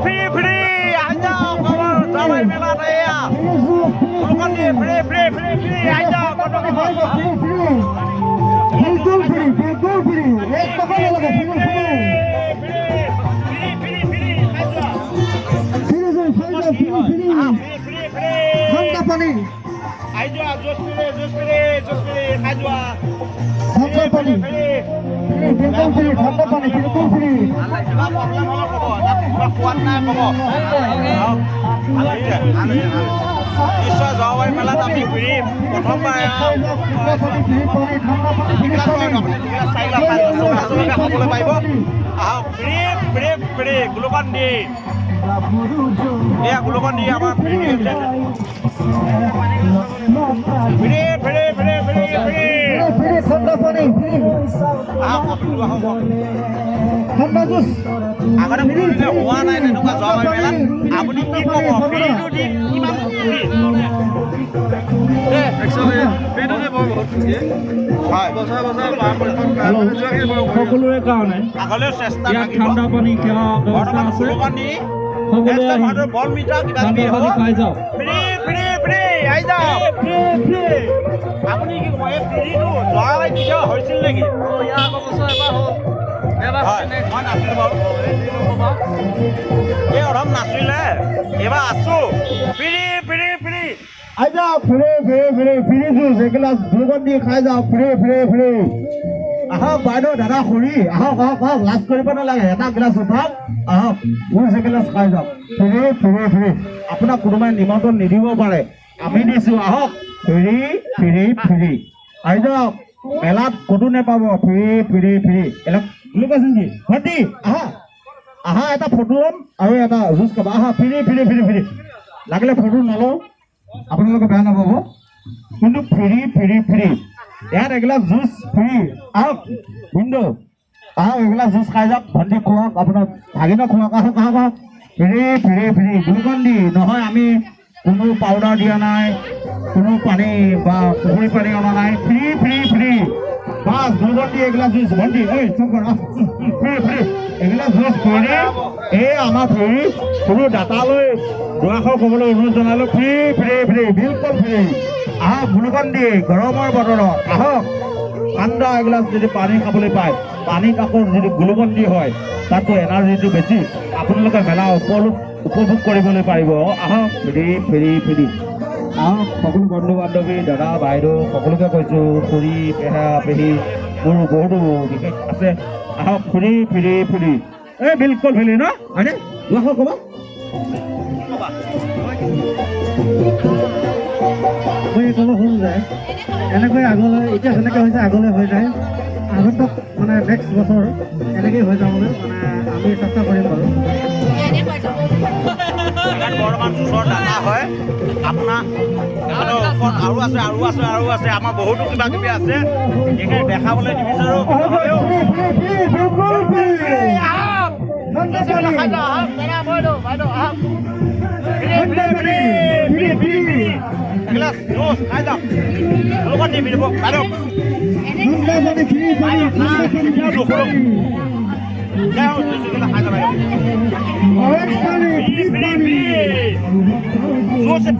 free আহি যাওক যাবাই মেলা এয়া গ্লুকন ডি ফ্ৰী আহি যাওক বিলকুল ফ্ৰী এক টকা নালাগে ঠাণ্ডা পানী আহি যোৱা জুচ ফ্ৰী খাই যোৱা ঠাণ্ডা পানী বিলকুল ফ্ৰী ঠাণ্ডা পানী বিলকুল ফ্ৰী কিবা প্ৰব্লেম হ'লে ক'ব তাত কিবা খোৱাত নাই ক'ব নিশ্চয় যোৱাবাৰী মেলাত আমি ফ্ৰী প্ৰথমবাৰ খাবলৈ পাৰিব আহক ফ্ৰী গ্লুকন ডি এয়া গ্লুকন ডি আমাৰ ফ্ৰী ঠাণ্ডা পানী ঠাণ্ডা জুচ আগতে ফ্ৰীতে হোৱা নাই তেনেকুৱা যোৱাবাৰী মেলাত আপুনি কি ক'ব ফ্ৰীটো দি কিমান সকলোৰে কাৰণে আগলৈ চেষ্টা ঠাণ্ডা পানী খোৱা ব্যৱস্থা আছে সকলোৱে বল মিটাৰ কিবা ঠাণ্ডা পানী খাই যাওক ফ্ৰী আহি যাওক আপুনি কি ক'ব এই ফ্ৰীটো যোৱাবাৰী কেতিয়া হৈছিল নেকি মই নাছিলোঁ বাৰু এই অধম নাছিলে এইবাৰ আছোঁ ফ্ৰী আহি যাওক ফ্ৰী জুচ এগিলাচ গ্লুকন ডি খাই যাওক ফ্ৰী আহক বাইদেউ দাদা খুৰী আহক লাজ কৰিব নালাগে এটা গিলাচ উঠাওক আহক জুচ এগিলাচ খাই যাওক ফ্ৰী আপোনাক কোনোবাই নিমন্ত্ৰণ নিদিব পাৰে আমি দিছোঁ আহক ফ্ৰী আহি যাওক মেলাত ক'তো নেপাব ফ্ৰী এলাক গ্লুকন ডি ভণ্টি আহা এটা ফটো ল'ম আৰু এটা জুচ খাব আহা ফ্ৰী লাগিলে ফটো নলওঁ আপোনালোকে বেয়া নাপাব কিন্তু ফ্ৰী ইয়াত এগিলাচ জুচ ফ্ৰী আহক ভিন্দু আহক এগিলাচ জুচ খাই যাওক ভণ্টি খুৱাওক আপোনাৰ ভাগিনক খুৱাওক আহক ফ্ৰী গ্লুকন ডি নহয় আমি কোনো পাউডাৰ দিয়া নাই কোনো পানী বা পুখুৰী পানী অনা নাই ফ্ৰী বাছ গ্লুকন ডি এগিলাচ জুচ ভণ্টি ফ্ৰী এগিলাচ জুচ ফ্ৰী এই আমাৰ ফ্ৰী কোনো দাতালৈ দুআষাৰ ক'বলৈ অনুৰোধ জনালোঁ ফ্ৰী বিলকুল ফ্ৰী আহক গ্লুকন ডি গৰমৰ বতৰত আহক ঠাণ্ডা এগিলাচ যদি পানী খাবলৈ পায় পানীত আকৌ যদি গ্লুকন ডি হয় তাততো এনাৰ্জিটো বেছি আপোনালোকে মেলা উপভোগ কৰিবলৈ পাৰিব আহক ফ্ৰী আহক সকলো বন্ধু বান্ধৱী দাদা বাইদেউ সকলোকে কৈছোঁ খুৰী পেহা পেহী মোৰ বহুতো বিশেষ আছে আহক ফ্ৰী এই বিলকুল ফ্ৰী ন হয়নে দুআষাৰ ক'ব মই ক'ব শুনো যায় এনেকৈ আগলৈ এতিয়া যেনেকৈ হৈছে আগলৈ হৈ যায় আগন্তক মানে নেক্সট বছৰ এনেকেই হৈ যাবলৈ মানে আমি চেষ্টা কৰিম বাৰু বৰ্তমান জুচৰ দানা হয় আপোনাৰ আৰু আছে আমাৰ বহুতো কিবা কিবি আছে এইখিনি দেখাবলৈ নিবিচাৰোঁ এগিলাচ জুচ খাই যাওক গ্লুকন ডি দিব বাইদেউ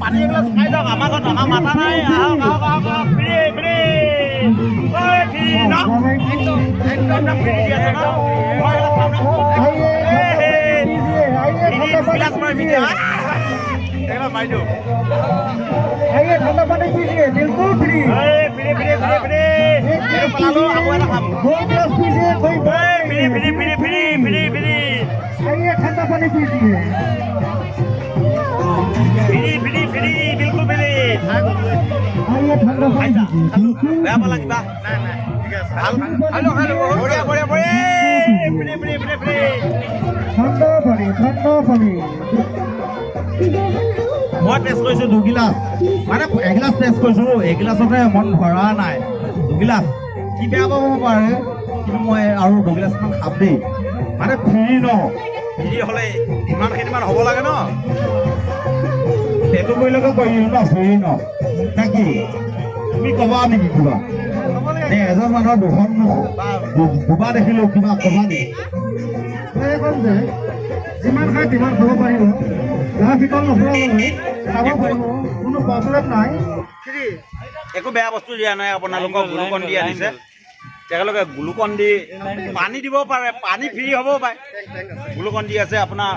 পানী এগিলাচ খাই যাওক আমাৰ ঘৰত আমাৰ মাথা নাই আহক ফ্ৰী একদম ফ্ৰী দি আছে গিলাচ মই মিঠা এগিলাচ বাইদেউ ঠাণ্ডা পানী বিলকুল ফ্ৰী পেলালো আকৌ এটা খাম ঠাণ্ডা পানী ফ্ৰী বিলকুল ফ্ৰী ঠাণ্ডা পানী বেয়া পালা কিবা নাই বঢ়িয়া ঠাণ্ডা পানী মই টেষ্ট কৰিছোঁ দুগিলাচ মানে এগিলাচ টেষ্ট কৰিছোঁ এগিলাচতে মন ভৰা নাই দুগিলাচ কি বেয়া পাব পাৰে কিন্তু মই আৰু দুগিলাচমান খাম দেই মানে ফ্ৰী হ'লে ইমানখিনিমান হ'ব লাগে ন সেইটো কৰিলেতো কৰিম ন ফ্ৰী নে কি তুমি ক'বা নেকি কিবা এজন মানুহৰ দুখন দুবাৰ দেখিলোঁ কিবা ক'বা নেকি এখন যে যিমান খাই তিমান খাব পাৰিব গা পিতল নকৰাবলৈ খাব পাৰিব কোনো প্ৰব্লেম নাই একো বেয়া বস্তু দিয়া নাই আপোনালোকক গ্লুকন দি আনিছে তেওঁলোকে গ্লুকন দি পানী দিব পাৰে পানী ফ্ৰী হ'ব পাৰে গ্লুকন দি আছে আপোনাৰ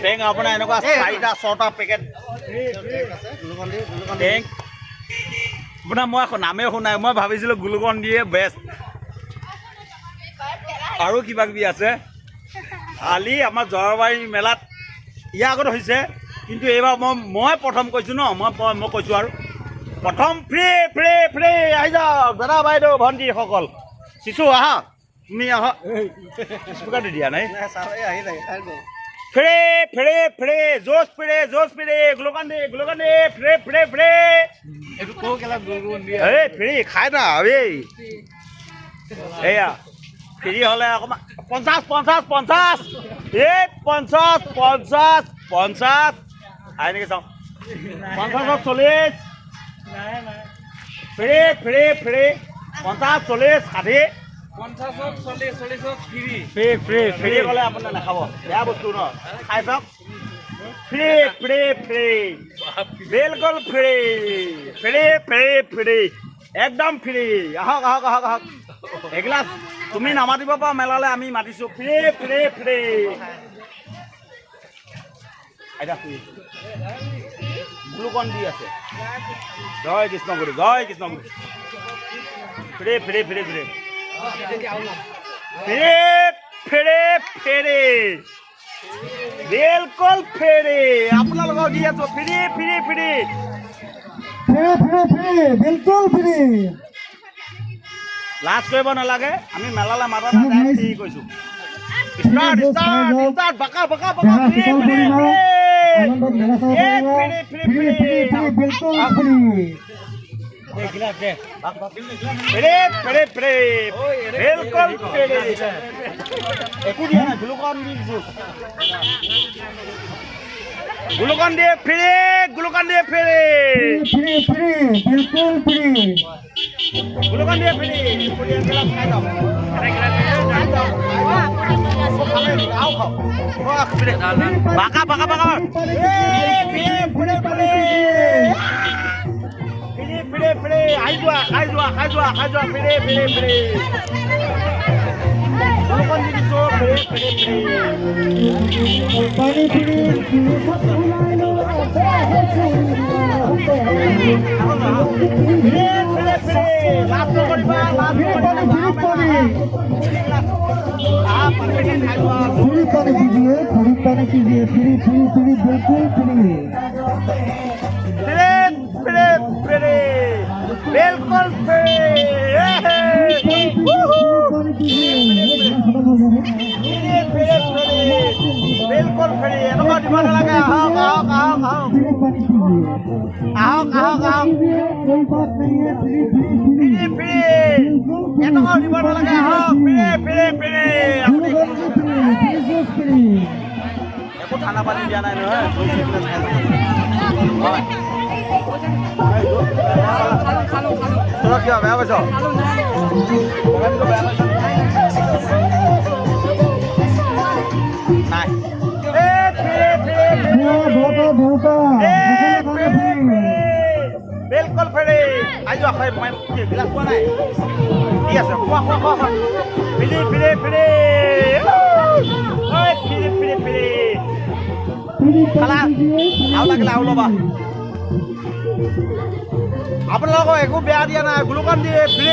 টেং আপোনাৰ এনেকুৱা 4টা 6টা পেকেট টেং আপোনাৰ মই নামে শুনাই মই ভাবিছিলোঁ গ্লুকন দিয়ে বেষ্ট আৰু কিবা কিবি আছে কালি আমাৰ জৰাবাৰী মেলাত ইয়াৰ আগত হৈছে কিন্তু এইবাৰ মই প্ৰথম কৈছোঁ ন মই কৈছোঁ আৰু প্ৰথম ফ্ৰী ফ্ৰী ফ্ৰী আহি যাওক দাদা বাইদেউ ভণ্টিসকল শিশু আহা তুমি আহা স্পীকাৰটো দিয়া নাই free free free juice free Glucon দি ফ্ৰী ফ্ৰী ফ্ৰী এই ফ্ৰী খাই না এই এয়া ফ্ৰী হ'লে অকণমান 50 এই 50 আহি নেকি চাওঁ 50 40 free free free 50 40 60 free free free ক'লে আপোনাৰ নাখাব বেয়া বস্তু ন খাই চাওক ফ্ৰী ফ্ৰী ফ্ৰী বিলকুল ফ্ৰী ফ্ৰী ফ্ৰী ফ্ৰী একদম ফ্ৰী আহক আহক আহক আহক এগিলাচ তুমি নামাতিব পৰা মেলালৈ আমি মাতিছোঁ ফ্ৰী ফ্ৰী ফ্ৰী আইতা গ্লুকন দি আছে জয় কৃষ্ণগুৰু free free free free free বিলকুল ফ্ৰী আপোনালোকক দি আছো ফ্ৰী ফ্ৰী ফ্ৰী বিলকুল ফ্ৰী লাজ কৰিব নালাগে আমি মেলালৈ মাতা নাই ফ্ৰী কৈছোঁ ষ্টাৰ্ট বাকা বাকা বাকা ফ্ৰী ফ্ৰী ফ্ৰী বিলকুল ফ্ৰী একো দিয়া নাই গ্লুকন দি জুচ গ্লুকন দিয়ে ফ্ৰী গ্লুকন দিয়ে ফ্ৰী বিলকুল ফ্ৰী গ্লুকন দিয়ে ফ্ৰী বাকা বাকা বাকা ফ্ৰী আহি যোৱা খাই যোৱা ফ্ৰী গ্লুকন দি দিছোঁ ফ্ৰী পানী ফ্ৰী লাভ নকৰিবা पानी कीजिए फ्री बिल्कुल फ्री बिल्कुल बिल्कुल फ्री এনেকুৱা দিব নালাগে আহক ফ্ৰী এনেকুৱা দিব নালাগে আহক ফ্ৰী একো ঠাণ্ডা পানী দিয়া নাই নহয় কিয় বেয়া পাইছ নাই बिल्कुल फ्री आज मैं गिलास खा ना ठीक है खा फ्री खाला आव लगे आव लबा আপোনালোকক একো বেয়া দিয়া নাই গ্লুকন দি ফ্ৰী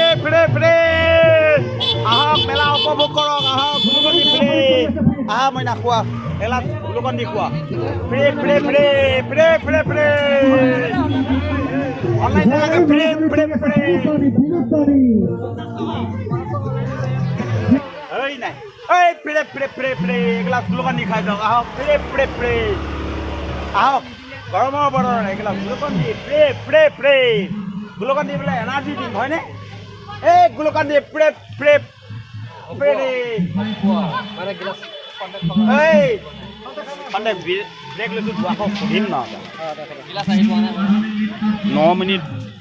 আহক মেলা উপভোগ কৰক আহক গ্লুকন দি ফ্ৰী আহা মই নাখোৱা মেলা গ্লুকন দি খোৱা ফ্ৰী অনলাইন লাগে ফ্ৰী এই নাই এই ফ্ৰী এগিলাচ গ্লুকন দি খাই যাওক আহক ফ্ৰী আহক গৰমৰ বতৰ এগিলাচ গ্লুকন দি ফ্ৰী গ্লুকন দি বোলে এনাৰ্জি দিম হয়নে এই গ্লুকন দি ফ্ৰী এই কণ্টেক্ট ব্ৰেক লৈছোঁ আকৌ সুধিম ন 9 মিনিট